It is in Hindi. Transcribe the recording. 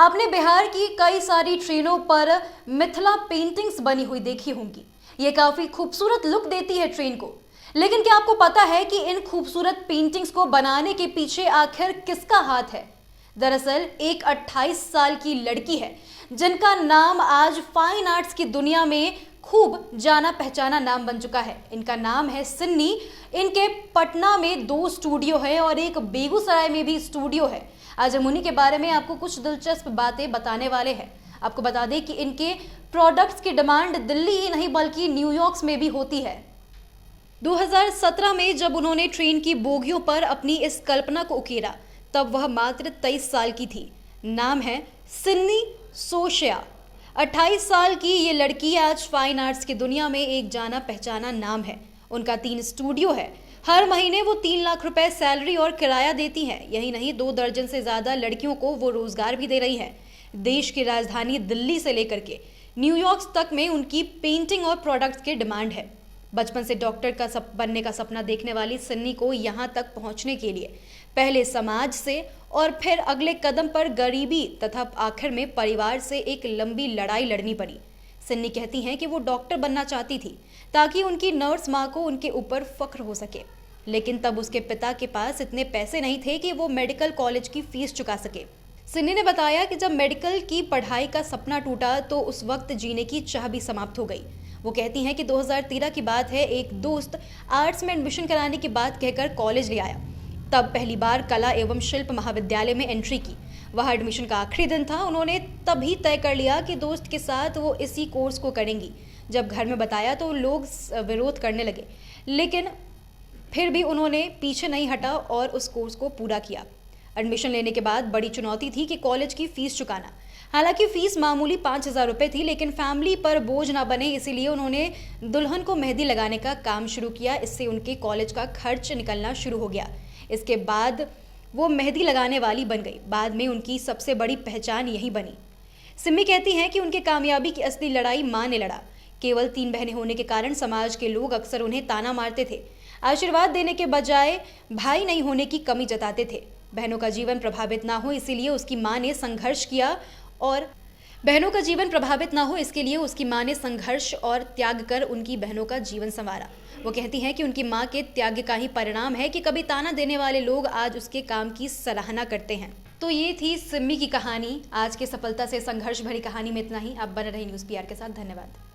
आपने बिहार की कई सारी ट्रेनों पर मिथिला पेंटिंग्स बनी हुई देखी होंगी। ये काफी खूबसूरत लुक देती है ट्रेन को। लेकिन क्या आपको पता है कि इन खूबसूरत पेंटिंग्स को बनाने के पीछे आखिर किसका हाथ है? दरअसल एक 28 साल की लड़की है जिनका नाम आज फाइन आर्ट्स की दुनिया में खूब जाना पहचाना नाम बन चुका है। इनका नाम है सिन्नी। इनके पटना में 2 स्टूडियो है और एक बेगूसराय में भी स्टूडियो है। आज हम उन्हीं के बारे में आपको कुछ दिलचस्प बातें बताने वाले हैं। आपको बता दें कि इनके प्रोडक्ट्स की डिमांड दिल्ली ही नहीं बल्कि न्यूयॉर्क में भी होती है। 2017 में जब उन्होंने ट्रेन की बोगियों पर अपनी इस कल्पना को उकेरा तब वह मात्र 23 साल की थी। नाम है सिन्नी सोशिया। 28 साल की ये लड़की आज फाइन आर्ट्स की दुनिया में एक जाना पहचाना नाम है। उनका 3 स्टूडियो है। हर महीने वो 3 लाख रुपए सैलरी और किराया देती हैं। यही नहीं 2 दर्जन से ज्यादा लड़कियों को वो रोजगार भी दे रही हैं। देश की राजधानी दिल्ली से लेकर के न्यूयॉर्क तक में उनकी पेंटिंग और प्रोडक्ट्स की डिमांड है। बचपन से डॉक्टर का बनने का सपना देखने वाली सिन्नी को यहाँ तक पहुँचने के लिए पहले समाज से और फिर अगले कदम पर गरीबी तथा आखिर में परिवार से एक लंबी लड़ाई लड़नी पड़ी। सिन्नी कहती हैं कि वो डॉक्टर बनना चाहती थी ताकि उनकी नर्स माँ को उनके ऊपर फख्र हो सके, लेकिन तब उसके पिता के पास इतने पैसे नहीं थे कि वो मेडिकल कॉलेज की फीस चुका सके। सिन्नी ने बताया कि जब मेडिकल की पढ़ाई का सपना टूटा तो उस वक्त जीने की चाह भी समाप्त हो गई। वो कहती हैं कि 2013 की बात है, एक दोस्त आर्ट्स में एडमिशन कराने की बात कहकर कॉलेज ले आया। तब पहली बार कला एवं शिल्प महाविद्यालय में एंट्री की। वह एडमिशन का आखिरी दिन था। उन्होंने तभी तय कर लिया कि दोस्त के साथ वो इसी कोर्स को करेंगी। जब घर में बताया तो लोग विरोध करने लगे, लेकिन फिर भी उन्होंने पीछे नहीं हटा और उस कोर्स को पूरा किया। एडमिशन लेने के बाद बड़ी चुनौती थी कि कॉलेज की फीस चुकाना। हालांकि फीस मामूली 5,000 रुपये थी, लेकिन फैमिली पर बोझ ना बने इसीलिए उन्होंने दुल्हन को मेहंदी लगाने का काम शुरू किया। इससे उनके कॉलेज का खर्च निकलना शुरू हो गया। इसके बाद वो मेहंदी लगाने वाली बन गई। बाद में उनकी सबसे बड़ी पहचान यही बनी। सिम्मी कहती हैं कि उनके कामयाबी की असली लड़ाई माँ ने लड़ा। केवल 3 बहनें होने के कारण समाज के लोग अक्सर उन्हें ताना मारते थे। आशीर्वाद देने के बजाय भाई नहीं होने की कमी जताते थे। बहनों का जीवन प्रभावित ना हो इसलिए उसकी माँ ने संघर्ष किया और बहनों का जीवन प्रभावित ना हो इसके लिए उसकी माँ ने संघर्ष और त्याग कर उनकी बहनों का जीवन संवारा। वो कहती हैं कि उनकी माँ के त्याग का ही परिणाम है कि कभी ताना देने वाले लोग आज उसके काम की सराहना करते हैं। तो ये थी सिम्मी की कहानी। आज के सफलता से संघर्ष भरी कहानी में इतना ही। आप बने रहे न्यूज़ PR के साथ। धन्यवाद।